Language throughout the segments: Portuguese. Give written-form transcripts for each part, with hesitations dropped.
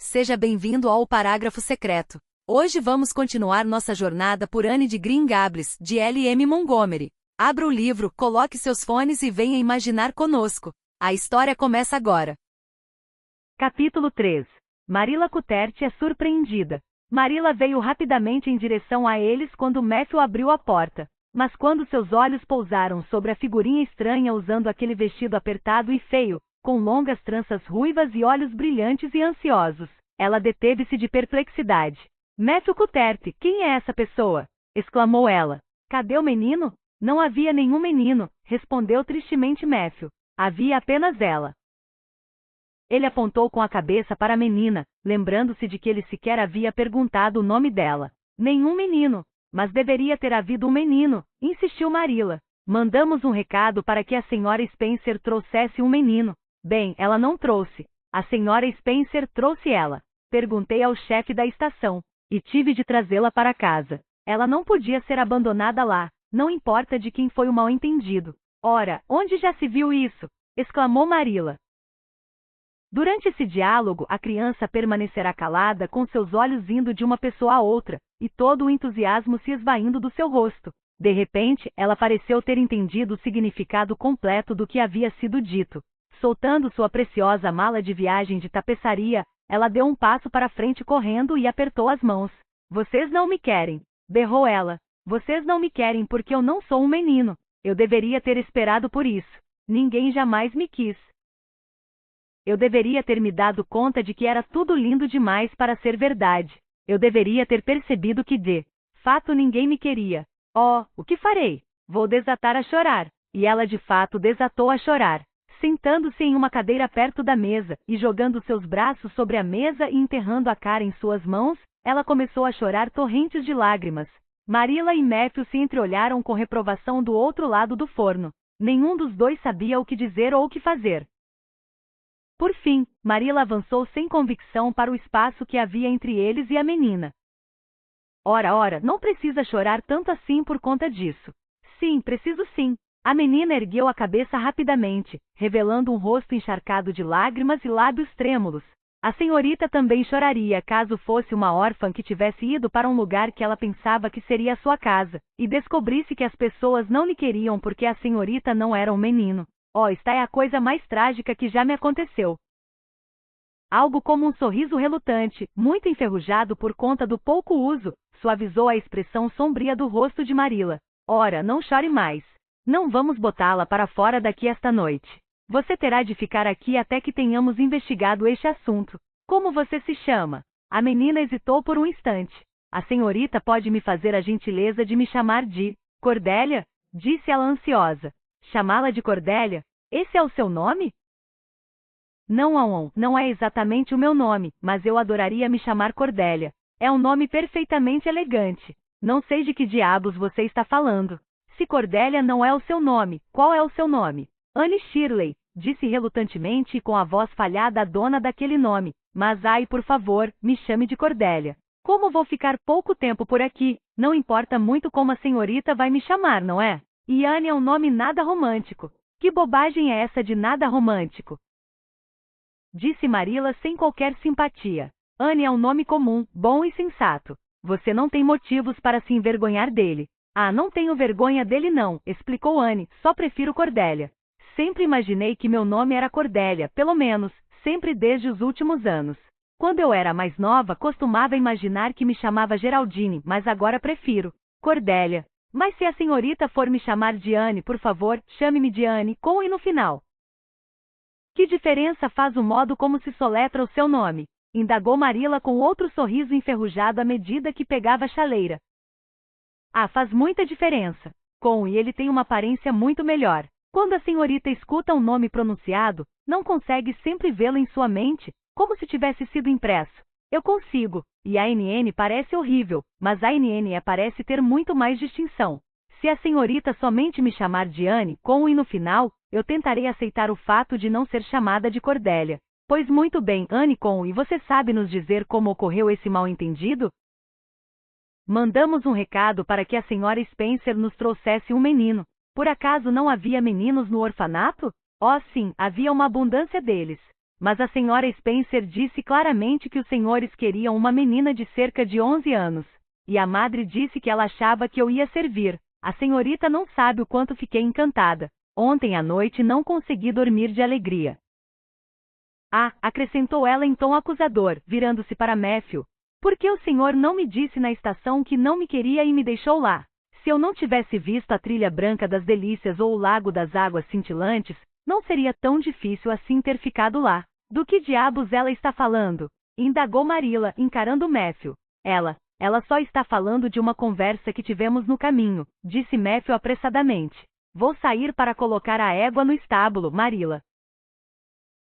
Seja bem-vindo ao Parágrafo Secreto. Hoje vamos continuar nossa jornada por Anne de Green Gables, de L.M. Montgomery. Abra o livro, coloque seus fones e venha imaginar conosco. A história começa agora. Capítulo 3. Marilla Cuthert é surpreendida. Marilla veio rapidamente em direção a eles quando Matthew abriu a porta. Mas quando seus olhos pousaram sobre a figurinha estranha usando aquele vestido apertado e feio, com longas tranças ruivas e olhos brilhantes e ansiosos, ela deteve-se de perplexidade. Matthew Cuthert, quem é essa pessoa? Exclamou ela. Cadê o menino? Não havia nenhum menino, respondeu tristemente Matthew. Havia apenas ela. Ele apontou com a cabeça para a menina, lembrando-se de que ele sequer havia perguntado o nome dela. Nenhum menino. Mas deveria ter havido um menino, insistiu Marilla. Mandamos um recado para que a senhora Spencer trouxesse um menino. Bem, ela não trouxe. A senhora Spencer trouxe ela. Perguntei ao chefe da estação, e tive de trazê-la para casa. Ela não podia ser abandonada lá, não importa de quem foi o mal-entendido. Ora, onde já se viu isso? Exclamou Marilla. Durante esse diálogo, a criança permanecerá calada com seus olhos indo de uma pessoa a outra, e todo o entusiasmo se esvaindo do seu rosto. De repente, ela pareceu ter entendido o significado completo do que havia sido dito. Soltando sua preciosa mala de viagem de tapeçaria, ela deu um passo para frente correndo e apertou as mãos. Vocês não me querem, berrou ela. Vocês não me querem porque eu não sou um menino. Eu deveria ter esperado por isso. Ninguém jamais me quis. Eu deveria ter me dado conta de que era tudo lindo demais para ser verdade. Eu deveria ter percebido que de fato ninguém me queria. Oh, o que farei? Vou desatar a chorar. E ela de fato desatou a chorar. Sentando-se em uma cadeira perto da mesa, e jogando seus braços sobre a mesa e enterrando a cara em suas mãos, ela começou a chorar torrentes de lágrimas. Marilla e Matthew se entreolharam com reprovação do outro lado do forno. Nenhum dos dois sabia o que dizer ou o que fazer. Por fim, Marilla avançou sem convicção para o espaço que havia entre eles e a menina. Ora, não precisa chorar tanto assim por conta disso. Sim, preciso sim. A menina ergueu a cabeça rapidamente, revelando um rosto encharcado de lágrimas e lábios trêmulos. A senhorita também choraria caso fosse uma órfã que tivesse ido para um lugar que ela pensava que seria a sua casa, e descobrisse que as pessoas não lhe queriam porque a senhorita não era um menino. Oh, esta é a coisa mais trágica que já me aconteceu. Algo como um sorriso relutante, muito enferrujado por conta do pouco uso, suavizou a expressão sombria do rosto de Marilla. Ora, não chore mais. Não vamos botá-la para fora daqui esta noite. Você terá de ficar aqui até que tenhamos investigado este assunto. Como você se chama? A menina hesitou por um instante. A senhorita pode me fazer a gentileza de me chamar de Cordélia? Disse ela ansiosa. Chamá-la de Cordélia? Esse é o seu nome? Não é exatamente o meu nome, mas eu adoraria me chamar Cordélia. É um nome perfeitamente elegante. Não sei de que diabos você está falando. Se Cordélia não é o seu nome, qual é o seu nome? Anne Shirley, disse relutantemente e com a voz falhada a dona daquele nome. Mas ai, por favor, me chame de Cordélia. Como vou ficar pouco tempo por aqui, não importa muito como a senhorita vai me chamar, não é? E Anne é um nome nada romântico. Que bobagem é essa de nada romântico? Disse Marilla sem qualquer simpatia. Anne é um nome comum, bom e sensato. Você não tem motivos para se envergonhar dele. Ah, não tenho vergonha dele não, explicou Anne, só prefiro Cordélia. Sempre imaginei que meu nome era Cordélia, pelo menos, sempre desde os últimos anos. Quando eu era mais nova, costumava imaginar que me chamava Geraldine, mas agora prefiro Cordélia. Mas se a senhorita for me chamar de Anne, por favor, chame-me de Anne, com e no final. Que diferença faz o modo como se soletra o seu nome? Indagou Marilla com outro sorriso enferrujado à medida que pegava a chaleira. Ah, faz muita diferença. E ele tem uma aparência muito melhor. Quando a senhorita escuta um nome pronunciado, não consegue sempre vê-lo em sua mente, como se tivesse sido impresso. Eu consigo, e a NN parece horrível, mas a NN parece ter muito mais distinção. Se a senhorita somente me chamar de Anne, com e no final, eu tentarei aceitar o fato de não ser chamada de Cordélia. Pois muito bem, Anne e você sabe nos dizer como ocorreu esse mal-entendido? Mandamos um recado para que a senhora Spencer nos trouxesse um menino. Por acaso não havia meninos no orfanato? Oh sim, havia uma abundância deles. mas a senhora Spencer disse claramente que os senhores queriam uma menina de cerca de 11 anos. E a madre disse que ela achava que eu ia servir. A senhorita não sabe o quanto fiquei encantada. Ontem à noite não consegui dormir de alegria. Ah, acrescentou ela em tom acusador, virando-se para Matthew. Por que o senhor não me disse na estação que não me queria e me deixou lá? Se eu não tivesse visto a trilha branca das delícias ou o lago das águas cintilantes, não seria tão difícil assim ter ficado lá. Do que diabos ela está falando? Indagou Marilla, encarando Matthew. Ela só está falando de uma conversa que tivemos no caminho, disse Matthew apressadamente. Vou sair para colocar a égua no estábulo, Marilla.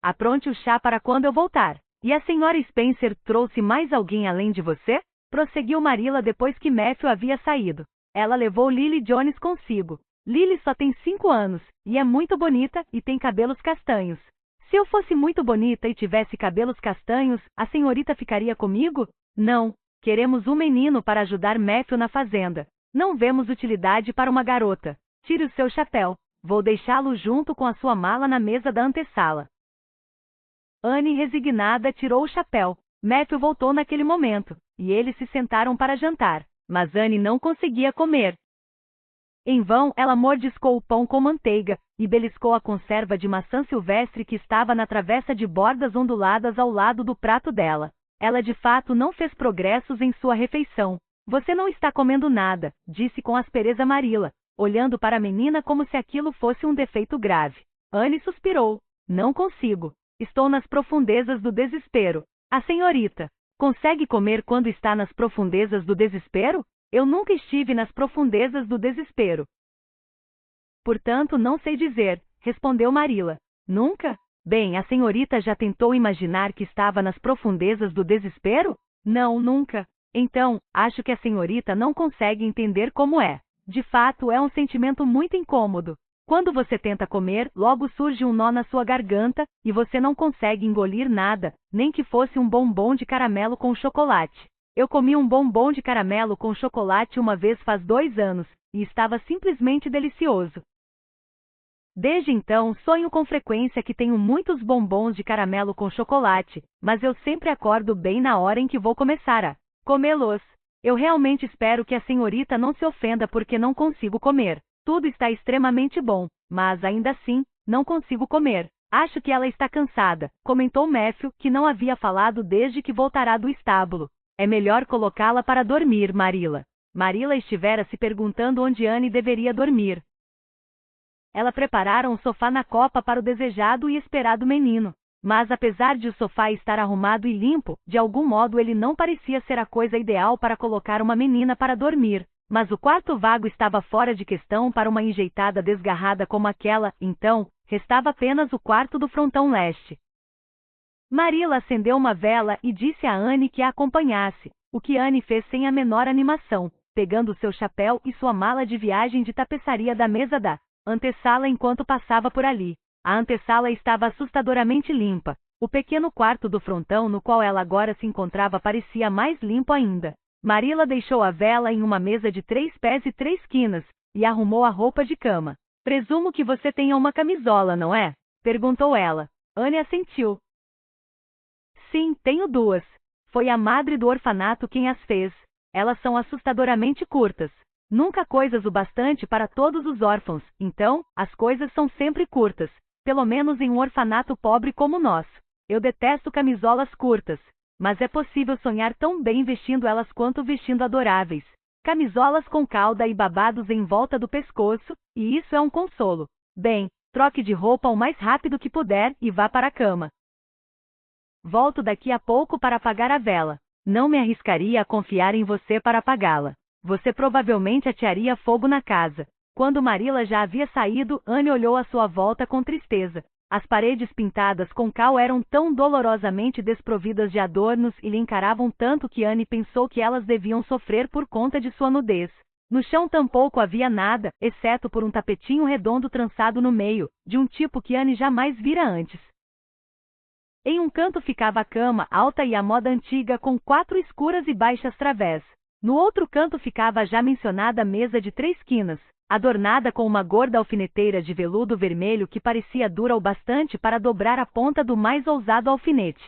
Apronte o chá para quando eu voltar. E a senhora Spencer trouxe mais alguém além de você? Prosseguiu Marilla depois que Matthew havia saído. Ela levou Lily Jones consigo. Lily só tem 5 anos, e é muito bonita e tem cabelos castanhos. Se eu fosse muito bonita e tivesse cabelos castanhos, a senhorita ficaria comigo? Não. Queremos um menino para ajudar Matthew na fazenda. Não vemos utilidade para uma garota. Tire o seu chapéu. Vou deixá-lo junto com a sua mala na mesa da antessala. Anne, resignada, tirou o chapéu. Matthew voltou naquele momento, e eles se sentaram para jantar, mas Anne não conseguia comer. Em vão, ela mordiscou o pão com manteiga, e beliscou a conserva de maçã silvestre que estava na travessa de bordas onduladas ao lado do prato dela. Ela de fato não fez progressos em sua refeição. Você não está comendo nada, disse com aspereza Marilla, olhando para a menina como se aquilo fosse um defeito grave. Anne suspirou. Não consigo. Estou nas profundezas do desespero. A senhorita consegue comer quando está nas profundezas do desespero? Eu nunca estive nas profundezas do desespero. Portanto, não sei dizer, respondeu Marilla. Nunca? Bem, a senhorita já tentou imaginar que estava nas profundezas do desespero? Não, nunca. Então, acho que a senhorita não consegue entender como é. De fato, é um sentimento muito incômodo. Quando você tenta comer, logo surge um nó na sua garganta, e você não consegue engolir nada, nem que fosse um bombom de caramelo com chocolate. Eu comi um bombom de caramelo com chocolate uma vez faz 2 anos, e estava simplesmente delicioso. Desde então, sonho com frequência que tenho muitos bombons de caramelo com chocolate, mas eu sempre acordo bem na hora em que vou começar a comê-los. Eu realmente espero que a senhorita não se ofenda porque não consigo comer. Tudo está extremamente bom, mas ainda assim, não consigo comer. Acho que ela está cansada, comentou Matthew, que não havia falado desde que voltará do estábulo. É melhor colocá-la para dormir, Marilla. Marilla estivera se perguntando onde Anne deveria dormir. Ela preparara um sofá na copa para o desejado e esperado menino. Mas apesar de o sofá estar arrumado e limpo, de algum modo ele não parecia ser a coisa ideal para colocar uma menina para dormir. Mas o quarto vago estava fora de questão para uma enjeitada desgarrada como aquela, então, restava apenas o quarto do frontão leste. Marilla acendeu uma vela e disse a Anne que a acompanhasse, o que Anne fez sem a menor animação, pegando seu chapéu e sua mala de viagem de tapeçaria da mesa da antessala enquanto passava por ali. A antessala estava assustadoramente limpa. O pequeno quarto do frontão no qual ela agora se encontrava parecia mais limpo ainda. Marilla deixou a vela em uma mesa de 3 pés e 3 quinas, e arrumou a roupa de cama. Presumo que você tenha uma camisola, não é? Perguntou ela. Anne assentiu. Sim, tenho 2. Foi a madre do orfanato quem as fez. Elas são assustadoramente curtas. Nunca coisas o bastante para todos os órfãos, então, as coisas são sempre curtas. Pelo menos em um orfanato pobre como o nosso. Eu detesto camisolas curtas, mas é possível sonhar tão bem vestindo elas quanto vestindo adoráveis. Camisolas com cauda e babados em volta do pescoço, e isso é um consolo. Bem, troque de roupa o mais rápido que puder e vá para a cama. Volto daqui a pouco para apagar a vela. Não me arriscaria a confiar em você para apagá-la. Você provavelmente atearia fogo na casa. Quando Marilla já havia saído, Anne olhou à sua volta com tristeza. As paredes pintadas com cal eram tão dolorosamente desprovidas de adornos e lhe encaravam tanto que Anne pensou que elas deviam sofrer por conta de sua nudez. No chão tampouco havia nada, exceto por um tapetinho redondo trançado no meio, de um tipo que Anne jamais vira antes. Em um canto ficava a cama, alta e à moda antiga, com 4 escuras e baixas través. No outro canto ficava a já mencionada mesa de 3 quinas. adornada com uma gorda alfineteira de veludo vermelho que parecia dura o bastante para dobrar a ponta do mais ousado alfinete.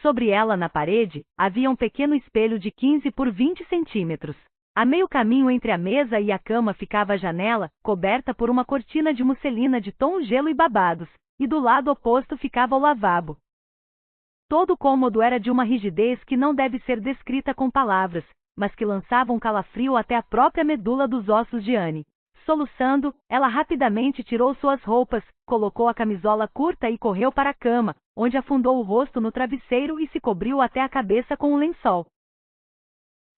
Sobre ela, na parede, havia um pequeno espelho de 15 por 20 centímetros. A meio caminho entre a mesa e a cama ficava a janela, coberta por uma cortina de musselina de tom gelo e babados, e do lado oposto ficava o lavabo. Todo o cômodo era de uma rigidez que não deve ser descrita com palavras, mas que lançava um calafrio até a própria medula dos ossos de Anne. Soluçando, ela rapidamente tirou suas roupas, colocou a camisola curta e correu para a cama, onde afundou o rosto no travesseiro e se cobriu até a cabeça com um lençol.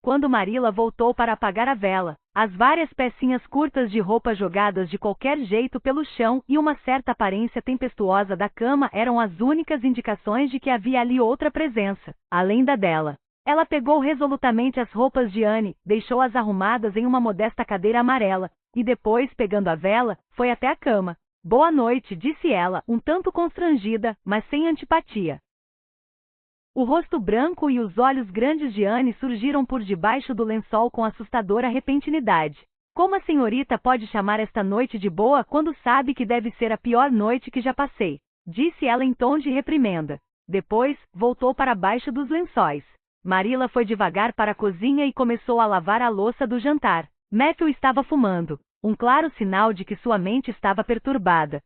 Quando Marilla voltou para apagar a vela, as várias pecinhas curtas de roupa jogadas de qualquer jeito pelo chão e uma certa aparência tempestuosa da cama eram as únicas indicações de que havia ali outra presença, além da dela. Ela pegou resolutamente as roupas de Anne, deixou-as arrumadas em uma modesta cadeira amarela, e depois, pegando a vela, foi até a cama. Boa noite, disse ela, um tanto constrangida, mas sem antipatia. O rosto branco e os olhos grandes de Anne surgiram por debaixo do lençol com assustadora repentinidade. Como a senhorita pode chamar esta noite de boa quando sabe que deve ser a pior noite que já passei? Disse ela em tom de reprimenda. Depois, voltou para baixo dos lençóis. Marilla foi devagar para a cozinha e começou a lavar a louça do jantar. Matthew estava fumando, um claro sinal de que sua mente estava perturbada.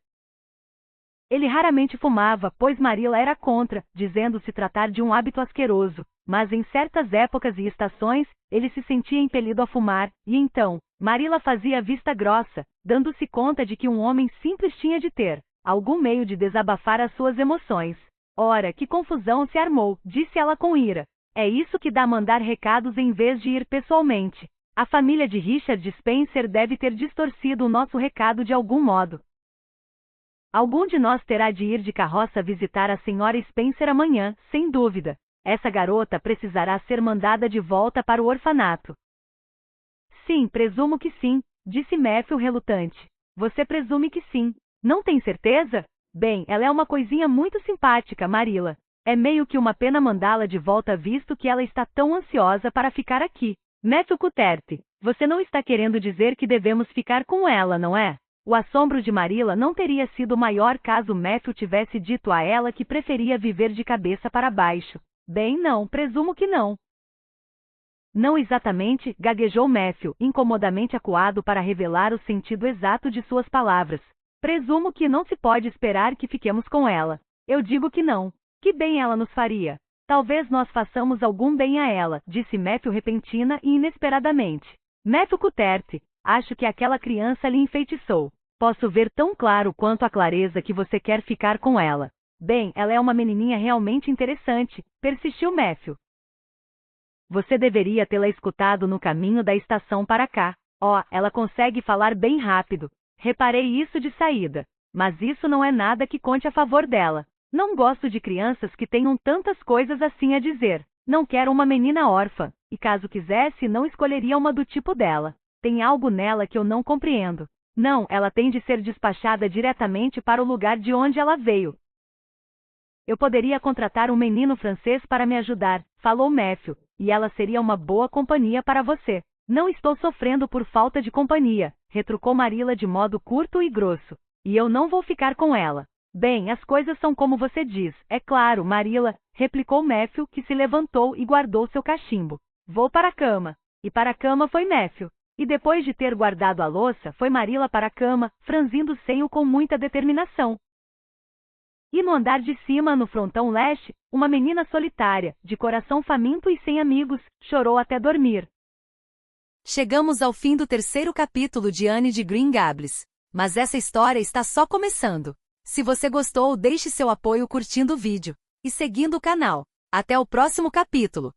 Ele raramente fumava, pois Marilla era contra, dizendo-se tratar de um hábito asqueroso, mas em certas épocas e estações, ele se sentia impelido a fumar, e então, Marilla fazia vista grossa, dando-se conta de que um homem simples tinha de ter algum meio de desabafar as suas emoções. Ora, que confusão se armou, disse ela com ira. É isso que dá mandar recados em vez de ir pessoalmente. A família de Richard Spencer deve ter distorcido o nosso recado de algum modo. Algum de nós terá de ir de carroça visitar a senhora Spencer amanhã, sem dúvida. Essa garota precisará ser mandada de volta para o orfanato. Sim, presumo que sim, disse Matthew relutante. Você presume que sim. Não tem certeza? Bem, ela é uma coisinha muito simpática, Marilla. É meio que uma pena mandá-la de volta visto que ela está tão ansiosa para ficar aqui. Matthew Cuthert, você não está querendo dizer que devemos ficar com ela, não é? O assombro de Marilla não teria sido maior caso Matthew tivesse dito a ela que preferia viver de cabeça para baixo. Bem, não, presumo que não. Não exatamente, gaguejou Matthew, incomodamente acuado para revelar o sentido exato de suas palavras. Presumo que não se pode esperar que fiquemos com ela. Eu digo que não. Que bem ela nos faria. Talvez nós façamos algum bem a ela, disse Matthew repentina e inesperadamente. Matthew Cuthert, acho que aquela criança lhe enfeitiçou. Posso ver tão claro quanto a clareza que você quer ficar com ela. Bem, ela é uma menininha realmente interessante, persistiu Matthew. Você deveria tê-la escutado no caminho da estação para cá. Oh, ela consegue falar bem rápido. Reparei isso de saída. Mas isso não é nada que conte a favor dela. Não gosto de crianças que tenham tantas coisas assim a dizer. Não quero uma menina órfã, e caso quisesse, não escolheria uma do tipo dela. Tem algo nela que eu não compreendo. Não, ela tem de ser despachada diretamente para o lugar de onde ela veio. Eu poderia contratar um menino francês para me ajudar, falou Matthew, e ela seria uma boa companhia para você. Não estou sofrendo por falta de companhia, retrucou Marilla de modo curto e grosso. E eu não vou ficar com ela. Bem, as coisas são como você diz, é claro, Marilla, replicou Matthew, que se levantou e guardou seu cachimbo. Vou para a cama. E para a cama foi Matthew. E depois de ter guardado a louça, foi Marilla para a cama, franzindo o senho com muita determinação. E no andar de cima, no frontão leste, uma menina solitária, de coração faminto e sem amigos, chorou até dormir. Chegamos ao fim do 3º capítulo de Anne de Green Gables. Mas essa história está só começando. Se você gostou, deixe seu apoio curtindo o vídeo e seguindo o canal. Até o próximo capítulo!